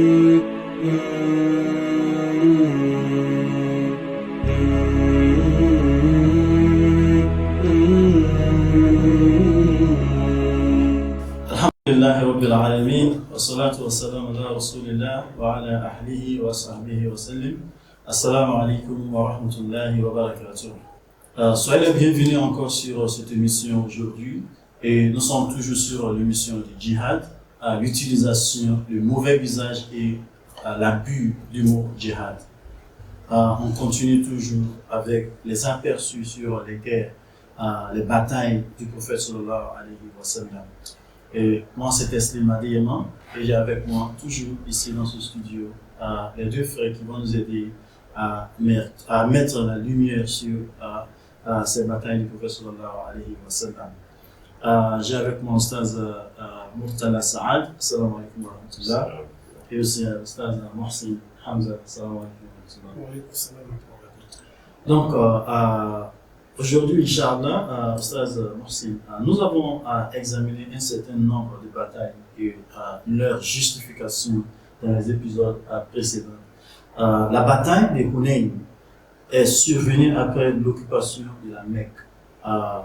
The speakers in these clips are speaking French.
Alhamdulillahi Rabbil Alamin, wa salatu wa salam ala Rasulillah wa ala ahlihi wa sahbihi wa sallim. Assalamu alaikum wa rahmatullahi wa barakatuh. Soyez les bienvenus encore sur cette émission aujourd'hui. Et nous sommes toujours sur l'émission du djihad, l'utilisation, le mauvais usage et l'abus du mot djihad. On continue toujours avec les aperçus sur les guerres, les batailles du prophète sallallahu alayhi wa sallam. Et moi, c'est Teslim Adiyema, et j'ai avec moi toujours ici dans ce studio les deux frères qui vont nous aider à mettre la lumière sur ces batailles du prophète sallallahu alayhi wa sallam. J'ai avec moi Ustaz Murtala Saad, assalamu alaikum wa rahmatullah, et aussi Ustaz Mohsin Hamza, assalamu alaikum wa rahmatullah. Donc, aujourd'hui, Inch'Allah, Ustaz Mohsin, nous avons examiné un certain nombre de batailles et leur justification dans les épisodes précédents. La bataille de Hunayn est survenue après l'occupation de la Mecque,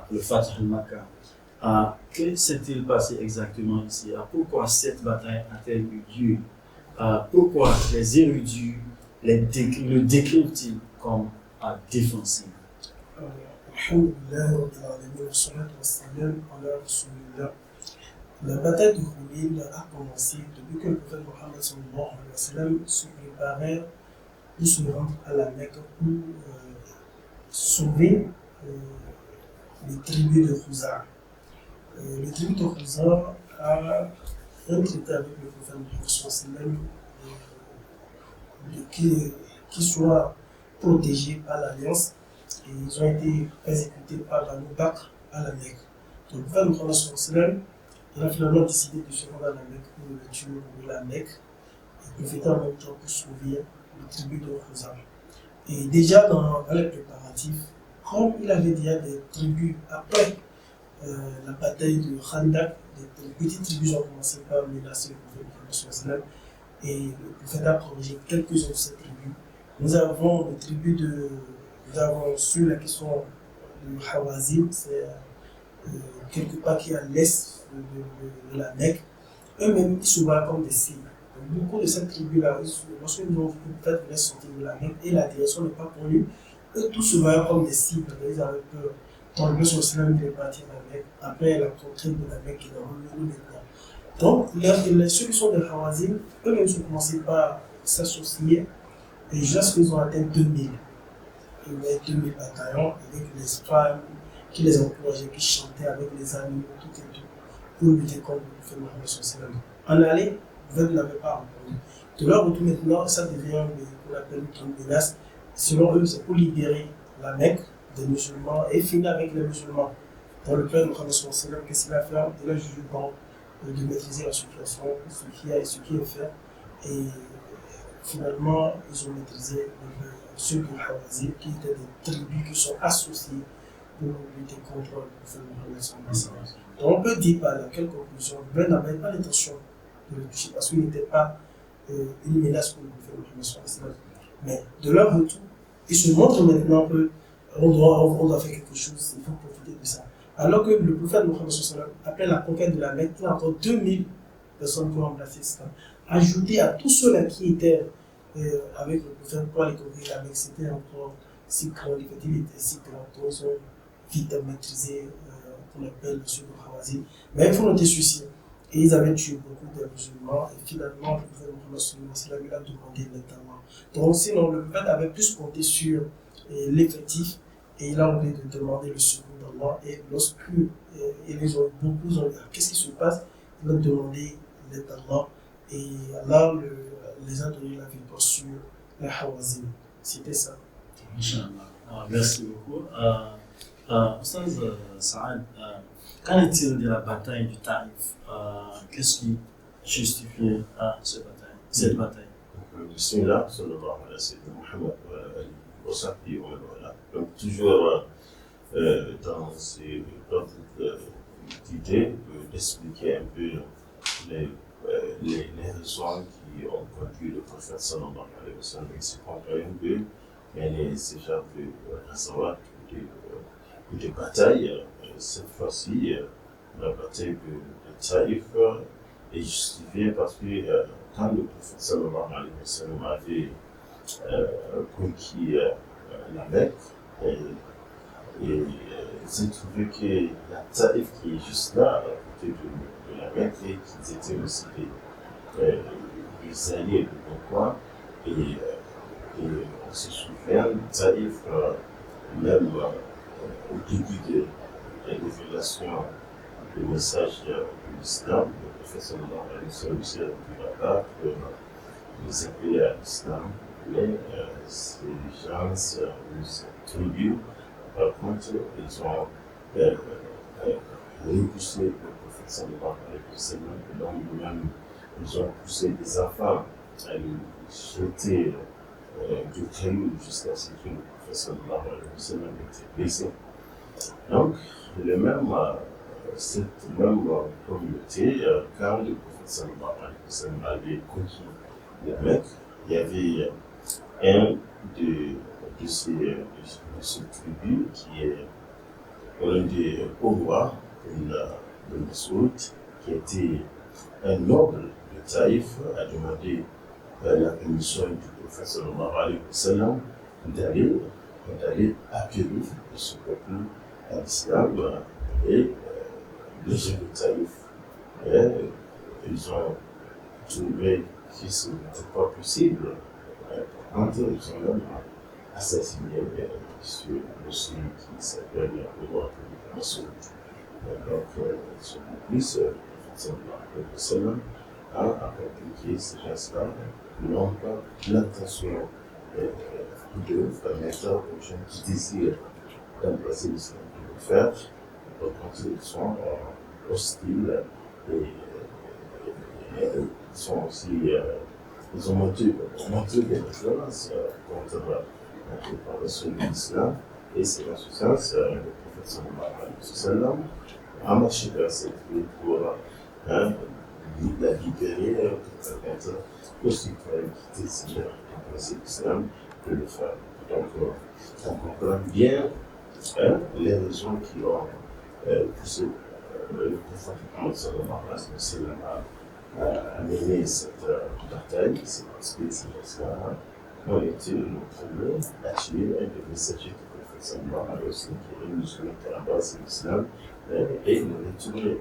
le Fath al-Makkah. Que s'est-il passé exactement ici? Pourquoi cette bataille a-t-elle eu lieu? Pourquoi les érudits le décrivent-ils comme défensif? La bataille de Hunayn a commencé depuis que le prophète Mohammed sallallahu alayhi wa sallam se préparait pour se rendre à la Mecque pour sauver les tribus de Khuzar. Le tribu de Khuzar a un traité avec le prophète Mohammed sallallahu alayhi wa sallam qui soit protégé par l'alliance. Et ils ont été exécutés par Banu Bakr à la Mecque. Donc, le prophète Mohammed sallallahu alayhi wa sallam, il a finalement décidé de se rendre à la Mecque pour le tuer de la Mecque et profiter en même temps pour sauver le tribu de Khuzar. Et déjà dans les préparatifs, comme il avait déjà des tribus après la bataille de Khandak, des petites tribus ont commencé par menacer le prophète Mohammed sallallahu alayhi wa sallam, et le prophète a corrigé quelques-unes de ces tribus. Nous avons sur la question de Hawazin, c'est quelque part qui est à l'est de la Mecque. Eux-mêmes, ils se voient comme des cibles. Donc, beaucoup de cette tribu-là, lorsqu'ils ont vu que peut-être voulaient sortir de la Mecque et la direction n'est pas connue, eux tous se voyaient comme des cibles. Ils avaient peur. Donc, le Prophète sallallahu alayhi wa sallam est parti à la Mecque. Après la conquête de la Mecque, il est revenu maintenant. Donc, ceux qui sont des Hawazin, eux-mêmes ont commencé par s'associer et jusqu'à qu'ils ont atteint 2000. Il y avait 2000 bataillons avec les femmes qui les encourageaient, qui chantaient avec les animaux, tout et tout, pour lutter contre le prophète Mohammed sallallahu alayhi wa sallam. En aller, vous ne l'avez pas entendu. De leur retour maintenant, ça devient ce qu'on appelle une menace. Selon eux, c'est pour libérer la Mecque des musulmans et finir avec les musulmans. Dans le plan de Mohammed sallallahu alayhi wa sallam, qu'est-ce qu'il a fait? Il a jugé bon de maîtriser la situation, ce qui est fait. Et finalement, ils ont maîtrisé ceux de Hawazin, qui étaient des tribus qui sont associées pour lutter contre le prophète Mohammed sallallahu alayhi wa sallam. Donc on peut dire par là, quelle conclusion, le n'avait pas l'intention de le toucher parce qu'il n'était pas une menace pour le prophète Mohammed sallallahu alayhi wa sallam. Mais de leur retour, ils se montrent maintenant qu'on doit faire quelque chose, il faut profiter de ça. Alors que le prophète Mohammed sallallahu alayhi wa sallam, après la conquête de la Mecque, il y a encore 2000 personnes qui ont remplacé l'islam. Ajouté à tous ceux-là qui étaient avec le prophète pour aller conquérir la Mecque, c'était encore si grand, il était si grand, donc ils ont vite maîtrisé qu'on appelle le sud de Hawazin. Mais il faut noter ceci, et ils avaient tué beaucoup de musulmans, et finalement le prophète Mohammed sallallahu alayhi wa sallam a demandé notamment. Donc sinon, le prophète avait plus compté sur l'effectif, et il a oublié de demander le secours d'Allah, et lorsque ils ont beaucoup, ils ont dit qu'est-ce qui se passe, il a demandé l'aide d'Allah, et Allah les a donné la victoire sur les Hawazin. C'était ça. Inch'Allah. Merci beaucoup. Ustaz Saad, qu'en est-il de la bataille du Taïf? Qu'est-ce qui justifiait cette bataille? Bismillah, sallallahu alayhi wa sallam, Muhammad wa sahbihi wa wala. Donc, toujours dans ces ordres d'idées, d'expliquer un peu les les raisons qui ont conduit le prophète sallallahu alayhi wa sallam à se comparer un peu, mais c'est déjà de recevoir des batailles. Cette fois-ci, la bataille de Taïf est justifiée parce que quand le prophète sallallahu alayhi wa sallam avait conquis la Mecque, et j'ai trouvé que la Taïf qui est juste là, à côté de la Mecque, et qu'ils étaient aussi des alliés de pourquoi. Et on se souvient, Taïf, même au début de la révélation du message de l'islam, le prophète sallallahu alayhi wa sallam s'est rendu là-bas pour les appeler à l'islam. Mais ces gens, ces tribus, par contre, ils ont repoussé le prophète sallallahu alayhi wa sallam, et donc même ils ont poussé des enfants à lui jeter du caillou jusqu'à ce que le prophète sallallahu alayhi wa sallam était blessé. Donc, cette même communauté, quand le prophète sallallahu alayhi wa sallam avait conquis la Mecque, il y avait un de ces tribus qui est l'un des hauts rois de Massoud, qui était un noble de Taïf, a demandé la permission du prophète sallallahu alayhi wa sallam d'aller accueillir ce peuple à l'islam, et les gens de Taïf, ils ont trouvé que ce n'était pas possible. Par contre, ils ont même assassiné monsieur qui s'appelle le roi de Massoud. Donc, son complice, le prophète sallallahu alayhi wa sallam, a appliqué ces gestes-là, n'ont pas l'intention de permettre aux gens qui désirent d'embrasser l'islam de le faire. Par contre, ils sont hostiles et ils sont aussi, ils ont monté des violences contre la préparation de l'islam, et c'est dans ce sens le prophète sallallahu alayhi wa sallam a marché vers cette ville pour la libérer, pour permettre aux citoyens qui désirent embrasser l'islam de le faire. Donc, on comprend bien les raisons qui ont poussé le prophète Mohammed sallallahu alayhi wa sallam à mener cette bataille. C'est parce que ces gens-là ont été le premier à tuer un des messagers du prophète sallallahu alayhi wa sallam, qui est un musulman qui a embrassé l'islam, et il est retourné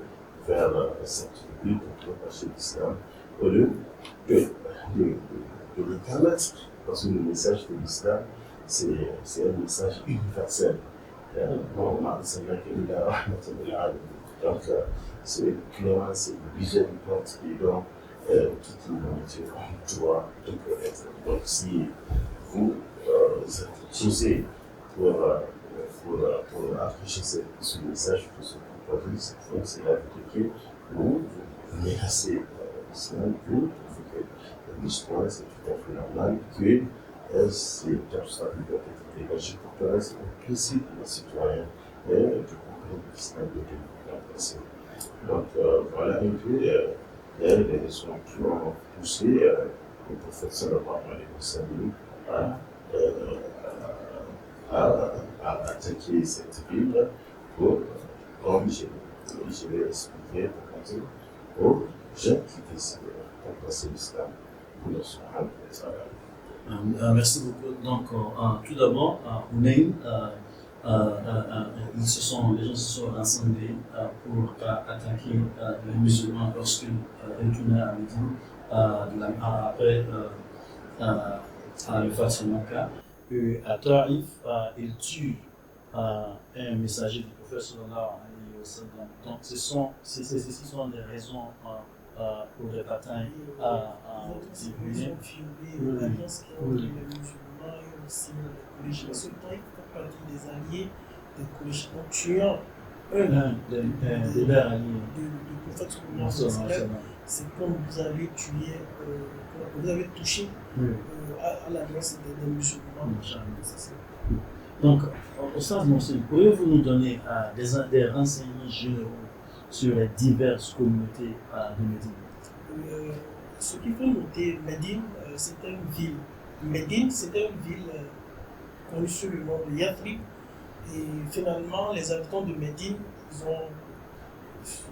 vers cette tribu pour propager l'islam au lieu de le permettre, parce que le message de l'islam, c'est un message universel. Donc, c'est clairement, c'est une miséricorde qui donne toute l'humanité en droit de connaître. Donc, si vous êtes posé pour afficher ce message, pour se proposer cette fois, c'est la vérité, vous menacez l'islam, vous provoquez l'histoire, c'est tout à fait normal que ces obstacles doivent être dégagés pour que c'est un plaisir pour les citoyens de comprendre l'islam de l'embrasser. Donc voilà un peu les raisons qui ont poussé le prophète sallallahu alayhi wa sallam à attaquer cette ville pour, comme je l'ai expliqué, aux gens qui désirent embrasser l'islam pour le subhanahu wa ta'ala. Merci beaucoup. Donc, tout d'abord, Hunayn, les gens se sont rassemblés pour attaquer les musulmans lorsqu'ils retournaient à Médine après le Fatih Makkah. À Taïf, ils tuent un messager du prophète sallallahu alayhi wa sallam. Donc, ceci sont des raisons pour les batailles Ils ont violé l'alliance qui ont les musulmans et aussi les Quraysh. Parce que Taïf fait partie des alliés des Quraysh, donc tuant des leurs alliés. Du prophète sallallahu alayhi wa sallam. C'est comme vous avez tué, vous avez touché à l'alliance des musulmans. Donc, Oustaz Moussi, pouvez-vous nous donner des renseignements généraux sur les diverses communautés de Médine? Ce qu'il faut noter, Médine, c'est une ville. Médine, c'est une ville connue sous le nom de Yathrib. Et finalement, les habitants de Médine, ils ont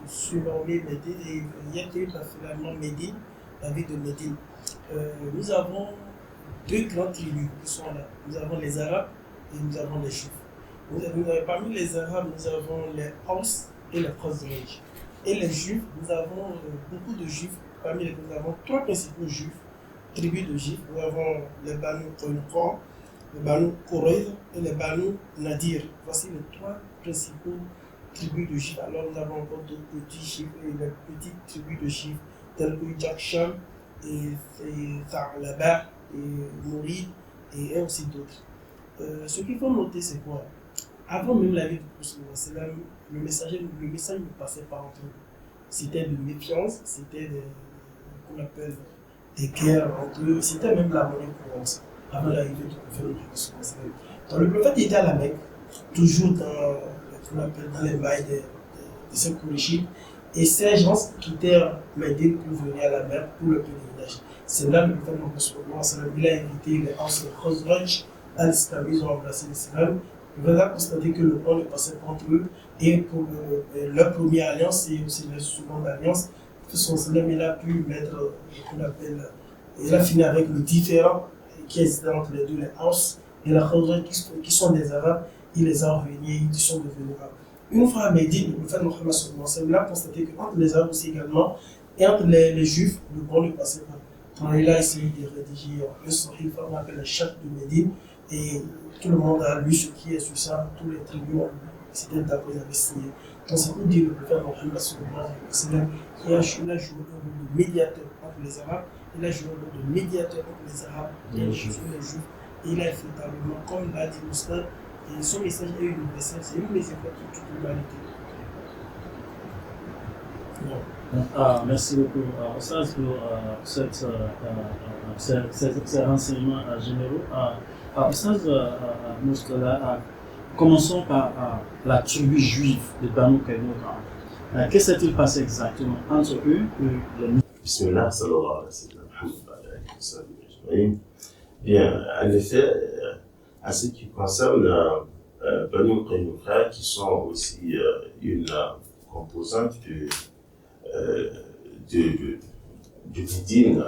surnommé Médine et Yathrib a finalement Médine, la ville de Médine. Nous avons deux grandes tribus qui sont là. Nous avons les Arabes et nous avons les Juifs. Parmi les Arabes, nous avons les Haus et les Khazraj. Et les Juifs, nous avons beaucoup de Juifs. Parmi lesquels nous avons trois principaux Juifs, tribus de Juifs. Nous avons les Banu Qaynuqa, les Banu Qurayza et les Banu Nadir. Voici les trois principaux tribus de Juifs. Alors nous avons encore d'autres petits Juifs et les petites tribus de Juifs telles que Jacksham et Tha'laba et Mourid et ainsi d'autres. Ce qu'il faut noter, c'est quoi? Avant même la vie du prophète, le message ne passait pas entre eux. C'était de méfiance, c'était qu'on appelle des guerres entre eux, c'était même la monnaie courante avant l'arrivée du prophète. Donc le prophète était à la Mecque, toujours dans les mailles de ces Kourishim, et ces gens quittaient Médine pour venir à la mer pour le pèlerinage. C'est là que le prophète il a invité les Haus et les Khazraj à l'islam, ils ont embrassé l'islam. Il va constater que le pont ne passait pas entre eux, et pour leur première alliance et aussi leur seconde alliance, son salam, il a pu mettre ce qu'on appelle, il a fini avec le différent qui existait entre les deux, les Haus et les Khazraj qui sont des Arabes, il les a réunis, ils sont devenus Arabes. Une fois à Médine, le prophète Mohammed sallallahu alayhi wa sallam a constaté qu'entre les Arabes aussi également, et entre les Juifs, le pont ne passait pas. Donc il a essayé de rédiger un sahih qu'on appelle le Charte de Médine, et tout le monde a lu ce qui est sur ça, tous les tribus ont lu, c'était d'accord, ils avaient signé. Donc c'est pour dire le prophète Mohammed sallallahu alayhi wa sallam qui a joué le rôle de médiateur entre les Arabes, il a joué le rôle de médiateur entre les Arabes et les Juifs. Et il a effectivement, comme l'a dit Moustapha, et son message est universel, c'est une message pour toute l'humanité. Merci beaucoup, Oustaz, pour ces renseignements généraux. Oustaz Moustapha, commençons par la tribu juive de Banu Qaynuqa. Qu'est-ce qui s'est passé exactement entre eux et les Bismillah, sallallahu alayhi wa sallam. Bien, en effet, à ce qui concerne Banu Qaynuqa, qui sont aussi une composante de Médine,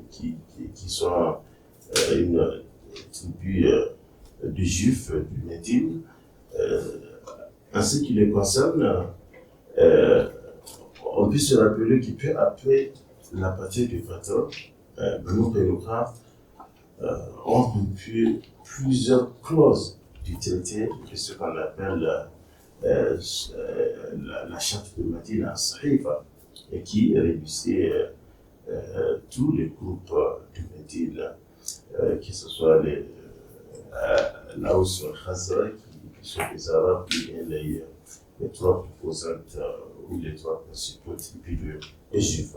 qui sont une tribu de Juifs de Médine. En ce qui les concerne, on peut se rappeler que peu après la partie de Badr, Banu Qaynuqa ont rompu plusieurs clauses du traité de ce qu'on appelle la charte de Médine as-Sahifa, et qui réunissait tous les groupes de Médine, que ce soit les Haus et les Khazraj, qui sont les Arabes, et les trois composantes ou les trois principaux tribus de Juifs.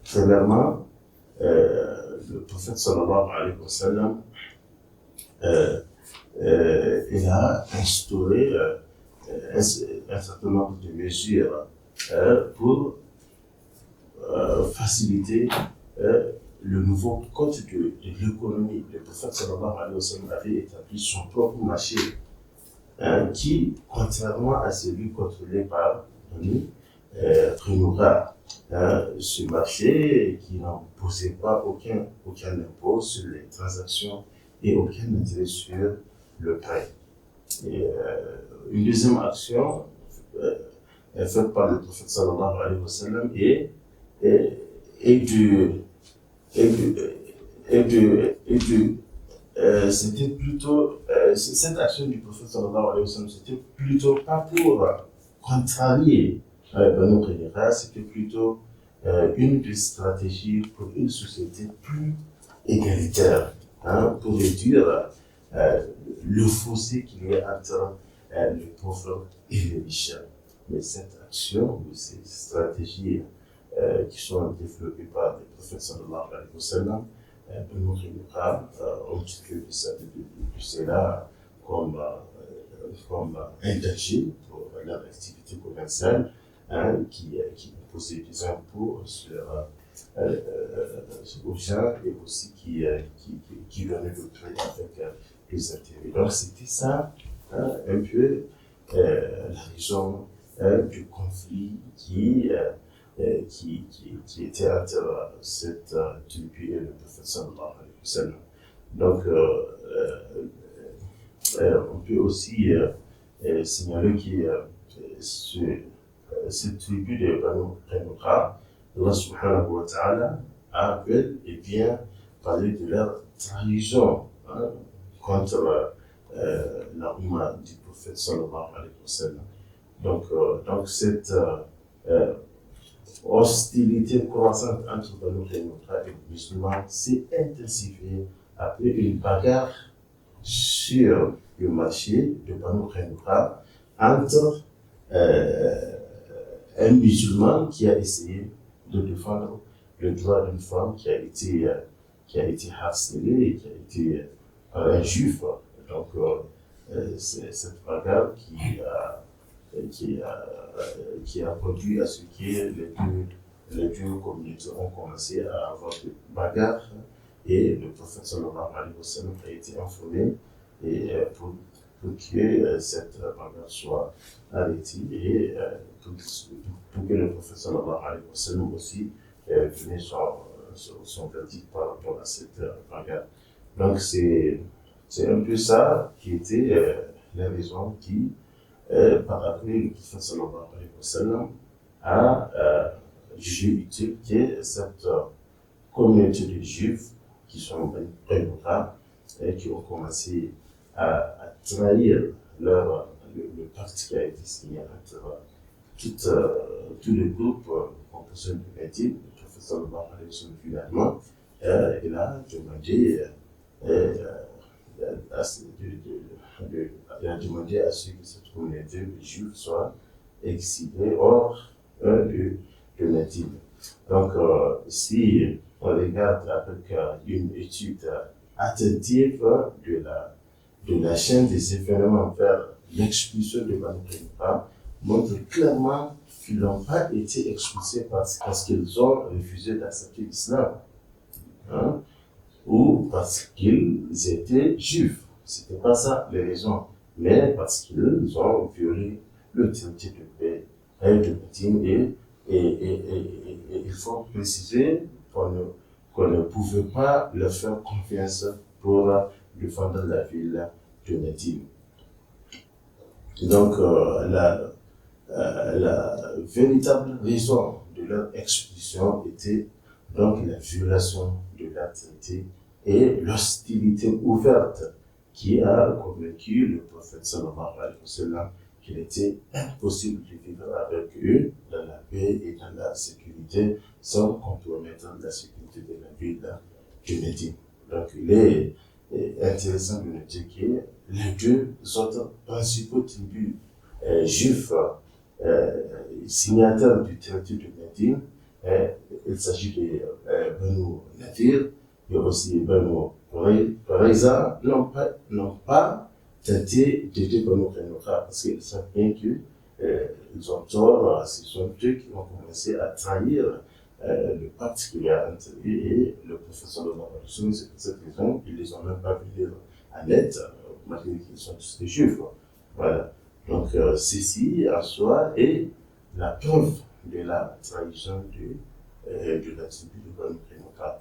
Premièrement, le prophète sallallahu alayhi wa sallam il a instauré un certain nombre de mesures pour faciliter le nouveau code de l'économie. Le prophète sallallahu alayhi wa sallam avait établi son propre marché qui, contrairement à celui contrôlé par Qaynuqa, ce marché qui n'imposait pas aucun impôt sur les transactions et aucun intérêt sur le prêt. Et une deuxième action faite par le prophète sallallahu alayhi wa sallam c'était plutôt cette action du prophète sallallahu alayhi wa sallam, c'était plutôt pas pour contrarier Banu Qaynuqa, c'était plutôt une des stratégies pour une société plus égalitaire, pour réduire le fossé qu'il y a entre les pauvres et les riches. Mais cette action ou ces stratégies qui sont développées par le prophète sallallahu alayhi wa sallam, Banu Qaynuqa ont tiré de cela comme un danger pour leur activité commerciale, qui imposait des impôts sur aux gens et aussi qui donnaient le prix avec les intérêts. Donc c'était ça un peu la raison du conflit qui était entre cette tribu et le prophète sallallahu alayhi wa sallam. Donc on peut aussi signaler que cette tribu de Banu Qaynuqa, Allah subhanahu wa ta'ala a bel et bien parlé de leur trahison contre la Ummah du prophète sallallahu alayhi wa sallam. Donc cette hostilité croissante entre Banu Qaynuqa et les musulmans s'est intensifiée après une bagarre sur le marché de Banu Qaynuqa entre un musulman qui a essayé de défendre le droit d'une femme qui a été harcelée et qui a été par un juif. Donc c'est cette bagarre qui a conduit à ce que les deux communautés ont commencé à avoir des bagarres et le prophète sallallahu alayhi wa sallam a été informé et pour que cette bagarre soit arrêtée et pour que le prophète sallallahu alayhi wa sallam aussi donne son verdict par rapport à cette bagarre. Donc c'est un peu ça qui était la raison qui, par après, le prophète sallallahu alayhi wa sallam a jugé utile que cette communauté de juifs qui sont Qaynuqa et qui ont commencé à trahir le pacte qui a été signé entre tous les groupes composés de Médine. Le prophète sallallahu alayhi wa sallam finalement il a demandé à ce que cette communauté de juifs soit exilée hors de Médine. Donc si on regarde avec une étude attentive de la chaîne des événements vers l'expulsion de Banu Qaynuqa, montre clairement qu'ils n'ont pas été expulsés parce qu'ils ont refusé d'accepter l'islam, ou parce qu'ils étaient juifs. Ce n'était pas ça les raisons, mais parce qu'ils ont violé le traité de paix de Médine et il faut préciser qu'on ne pouvait pas leur faire confiance pour défendre la ville de Médine. Donc la véritable raison de leur expulsion était donc la violation de la traité et l'hostilité ouverte qui a convaincu le prophète sallallahu alayhi wa sallam qu'il était impossible de vivre avec eux dans la paix et dans la sécurité sans compromettre la sécurité de la ville de Médine. Donc il est intéressant de noter que les deux autres principaux tribus juifs signataires du traité de Médine, il s'agit de Banu Nadir et aussi Banu Qurayza, n'ont pas tenté d'aider Banu Qaynuqa parce qu'ils savent bien qu'ils ont tort, ce sont eux qui ont commencé à trahir le pacte qu'il y a entre eux et le prophète sallallahu alayhi wa sallam. C'est pour cette raison qu'ils ne les ont même pas venus à l'aide, malgré qu'ils sont tous des juifs. Voilà. Donc ceci en soi est la preuve de la trahison de la tribu de Banu Qaynuqa.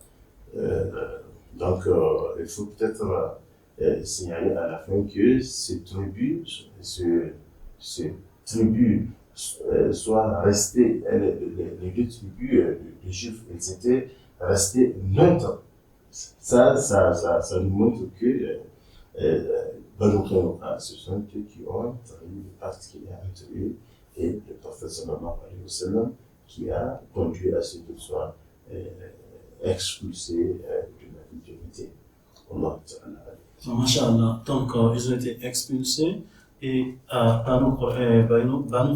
Donc il faut peut-être signaler à la fin que ces tribus soient restées, les deux tribus de juifs, elles étaient restées neutres. Ça nous montre que Banu Qaynuqa, ce sont eux qui ont trahi le pacte qu'il y a entre eux et le prophète sallallahu alayhi wa sallam qui a conduit à ce qu'ils soient expulsés de la ville de Médine. Masha'Allah. Donc, ils ont été expulsés et Banu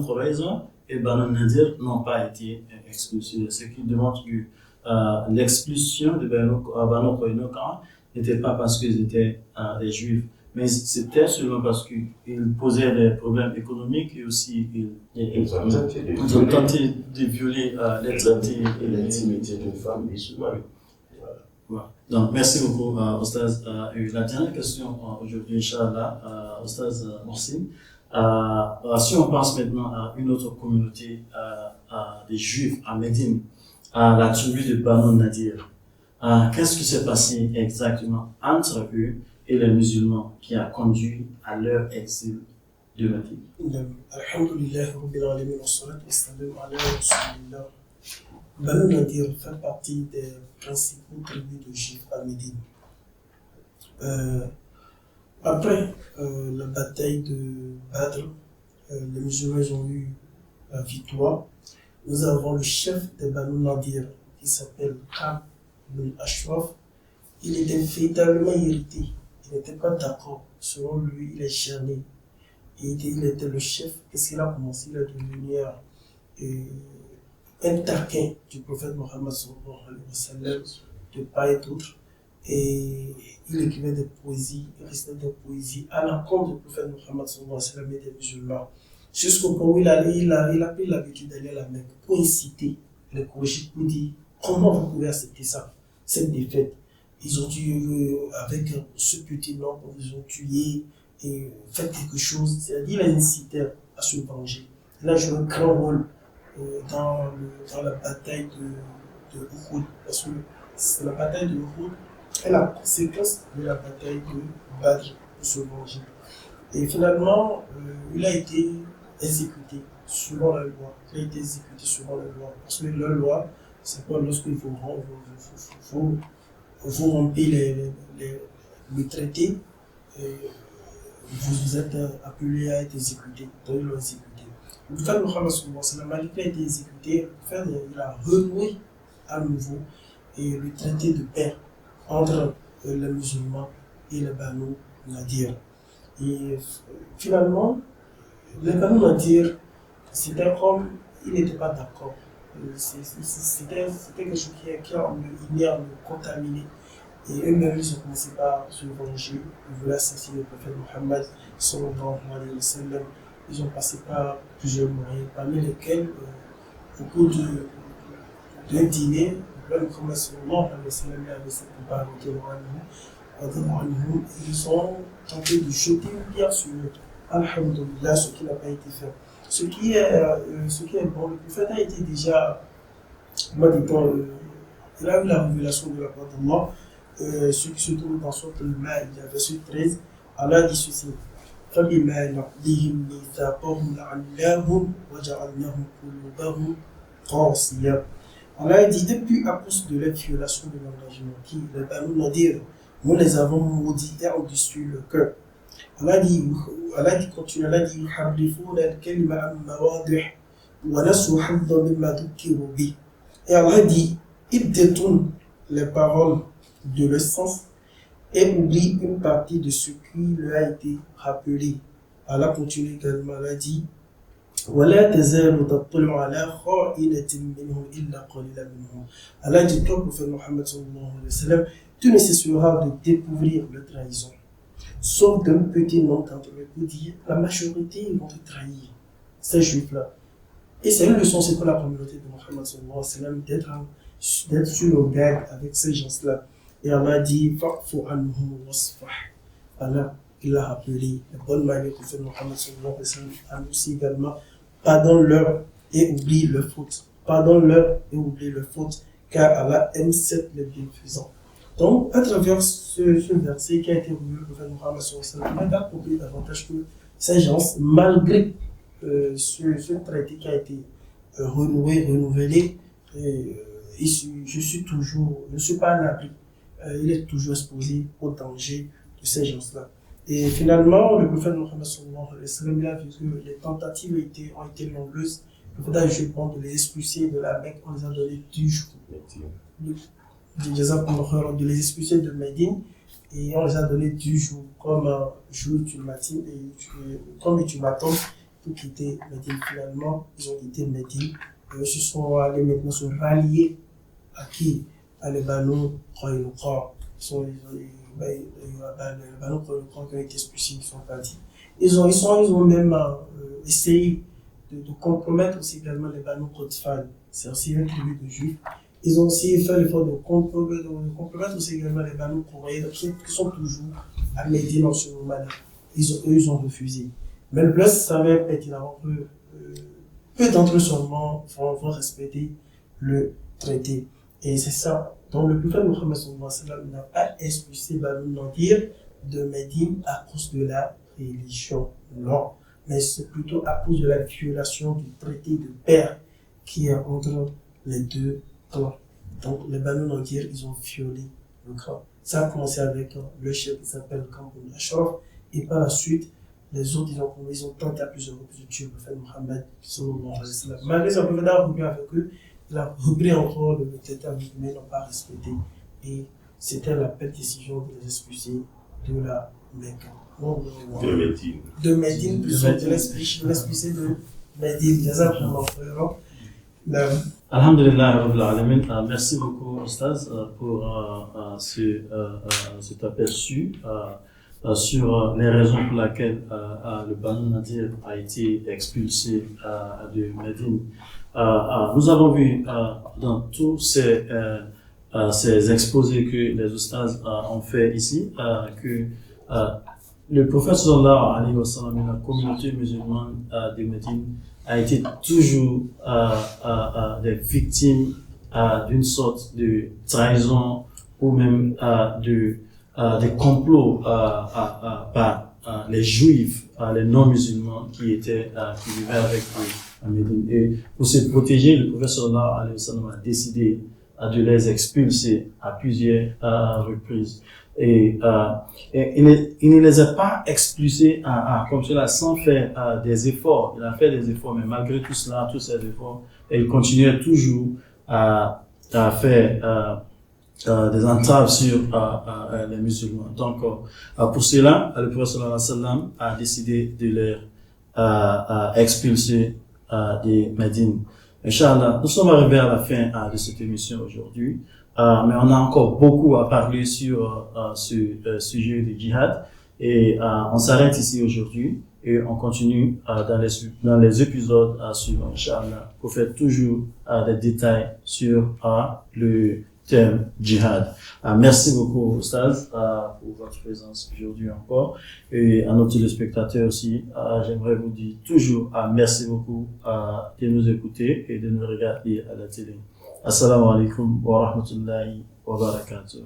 Qurayza et Banu Nadir n'ont pas été expulsés. Ce qui démontre que l'expulsion de Banu Qaynuqa n'était pas parce qu'ils étaient des juifs, Mais c'était seulement parce qu'ils posaient des problèmes économiques et aussi ils ont tenté de violer l'intimité d'une femme musulmane. Voilà. Donc, merci beaucoup, Oustaz. La dernière question aujourd'hui, Inch'Allah, Oustaz Mohsin. Si on pense maintenant à une autre communauté, des Juifs à Médine, à la tribu de Banu Nadir, qu'est-ce qui s'est passé exactement entre eux et les musulmans qui a conduit à leur exil de Médine? Alhamdulillah, Rabbil Alamin, wa salatu wa salam ala Rasulillah. Banu Nadir fait partie des principaux tribus de Juifs à Médine. Après la bataille de Badr, les musulmans ont eu la victoire. Nous avons le chef de Banu Nadir qui s'appelle Ka'b bin Ashraf. Il était véritablement irrité. Il n'était pas d'accord. Selon lui, il est gêné. Il était le chef. Qu'est-ce qu'il a commencé? Il a devenu un taquin du prophète Mohammed sallallahu alayhi wa sallam, de part et d'autre. Et il écrivait des poésies, il récitait des poésies à l'encontre du prophète Mohammed sallallahu alayhi wa sallam et des musulmans. Jusqu'au point où il a pris l'habitude d'aller à la Mecque pour inciter les Quraysh, pour dire comment vous pouvez accepter ça, cette défaite. Ils ont dû, avec ce petit nombre, ils ont tué et fait quelque chose. C'est-à-dire, il les incitait à se venger. Il a joué un grand rôle dans la bataille de Uhud, parce que c'est la bataille de Uhud est la conséquence de la bataille de Badr pour se venger. Et finalement, il a été exécuté selon la loi. Il a été exécuté selon la loi. Parce que la loi, c'est quoi? Lorsqu'il faut rompre le traité, vous êtes appelé à être exécuté. Donc ils l'ont exécuté. Le prophète Mohammed sallallahu alayhi wa sallam, malgré qu'il a été exécuté, le prophète il a renoué à nouveau le traité de paix entre les musulmans et les Banu Nadir. Et finalement, les Banu Nadir, c'était comme, ils n'étaient pas d'accord. C'était quelque chose qui a le contaminé. Et eux-mêmes, ils ont commencé par se venger. Ils voulaient assassiner le prophète Mohammed sallallahu alayhi wa sallam. Ils ont passé par plusieurs moyens, parmi lesquels, au cours d'un dîner, le prophète Mohammed sallallahu alayhi wa sallam avait ses compagnons, ils ont tenté de jeter une pierre sur eux. Alhamdulillah, ce qui n'a pas été fait. Ce qui est bon, le prophète a été déjà, moi disons, il a eu la révélation de la part d'Allah. Ce qui se trouve dans son Al-Maïda, verset 13, Allah dit ceci: فَبِمَا نَقْضِهِمْ مِيثَاقَهُمْ لَعَنَّاهُمْ وَجَعَلْنَاهُمْ قُلُوبَهُمْ قَاسِيَةً. Allah dit, depuis à cause de la violation de l'engagement qui les Banu Nadir, nous les avons maudits et endurcis le cœur. Allah dit continue, Allah dit يُحَرِّفُونَ الْكَلِمَ عَنْ مَوَاضِعِهِ وَنَسُوا حَظًّا مِمَّا ذُكِّرُوا بِهِ. Et Allah dit, ils détournent les paroles de leur sens et oublient une partie de ce qui leur a été rappelé. Allah continue également, Allah dit وَلَا تَزَالُ تَطَّلِعُ عَلَى خَائِنَةٍ مِّنْهُمْ إِلَّا قَلِيلًا مِّنْهُمْ. Allah dit, toi, prophète Mohammed sallallahu alayhi wa sallam, tu ne cesseras de découvrir leur trahison, sauf d'un petit nombre d'entre eux pour dire la majorité vont te trahir, ces juifs-là. Et c'est une leçon, c'est pour la communauté de Mohammed sallallahu alayhi wa sallam d'être sur le garde avec ces gens-là. Et Allah dit fa'fu anhum wasfah. Allah, il a rappelé la bonne manière que fait Mohammed sallallahu alayhi wa sallam, a aussi également pardonne-leur et oublie leurs fautes. Pardonne-leur et oublie leurs fautes, car Allah aime cette les bienfaisants. Donc, à travers ce verset qui a été revu au prophète Mohammed sallallahu alayhi wa sallam, il a compris davantage que ces gens, malgré ce traité qui a été renouvelé, je ne suis pas à l'abri. Il est toujours exposé au danger de ces gens-là. Et finalement, le prophète Mohammed sallallahu alayhi wa sallam, il a vu que les tentatives ont été nombreuses. Le prophète a de les expulser de la Mecque, on les a donné 10 jours. De les expulser de Médine, et on les a donné 10 jours, comme jour ultimatum, comme ultimatum pour quitter Médine. Finalement, ils ont quitté Médine. Ils se sont allés maintenant se rallier à qui? À les Banu Qaynuqa. les Banu Qurayza qui ont été expulsés, ils sont partis. Ils ont même essayé de compromettre aussi également les Banu Qutfan, c'est aussi une tribu de juifs. Ils ont aussi fait l'effort de compromettre aussi également les Banu Qurayza qui sont toujours à Médine en ce moment-là. Ils ont refusé. Mais le plus savait pertinemment que peu d'entre eux seulement vont respecter le traité. Et c'est ça. Donc le prophète Mohammed n'a pas expulsé Banu Nadir de Médine à cause de la religion. Non. Mais c'est plutôt à cause de la violation du traité de paix qui est entre les deux camps. Donc les Banu Nadir, ils ont violé le camp. Ça a commencé avec le chef qui s'appelle Kamboul Ashraf. Et par la suite, les autres, ils ont tenté à plusieurs reprises de tuer le prophète Mohammed. Malgré ça, le prophète a revenu avec eux. Il a repris encore le traité avec eux, mais ils n'ont pas respecté. Et c'était la belle décision de les expulser de la Mecque. De Médine. De Médine, plutôt de l'expulser de Médine. C'est ça pour l'enfant. Alhamdulillah Rabbil Alamin. Merci beaucoup, Ostaz, pour cet aperçu sur les raisons pour lesquelles le Banu Nadir a été expulsé de Médine. Nous avons vu dans tous ces exposés que les Ostaz ont fait ici que le prophète sallallahu alayhi wa sallam, la communauté musulmane de Médine, a été toujours des victimes d'une sorte de trahison ou même des complots par les juifs, les non-musulmans qui vivaient avec eux à Médine. Et pour se protéger, le prophète sallallahu alayhi wa sallam a décidé de les expulser à plusieurs reprises. Et il ne les a pas expulsés comme cela sans faire des efforts. Il a fait des efforts, mais malgré tout cela, tous ces efforts, il continuait toujours à faire des entraves sur les musulmans. Donc, pour cela, le prophète sallallahu alayhi wa sallam a décidé de les expulser de Médine. Inch'Allah, nous sommes arrivés à la fin de cette émission aujourd'hui. Mais on a encore beaucoup à parler sur ce sujet du djihad et on s'arrête ici aujourd'hui et on continue dans les épisodes suivants, Inch'Allah, pour faire toujours des détails sur le thème djihad. Merci beaucoup, Ostaz, pour votre présence aujourd'hui encore et à nos téléspectateurs aussi. J'aimerais vous dire toujours merci beaucoup de nous écouter et de nous regarder à la télé. Assalamu alaikum wa rahmatullahi wa barakatuh.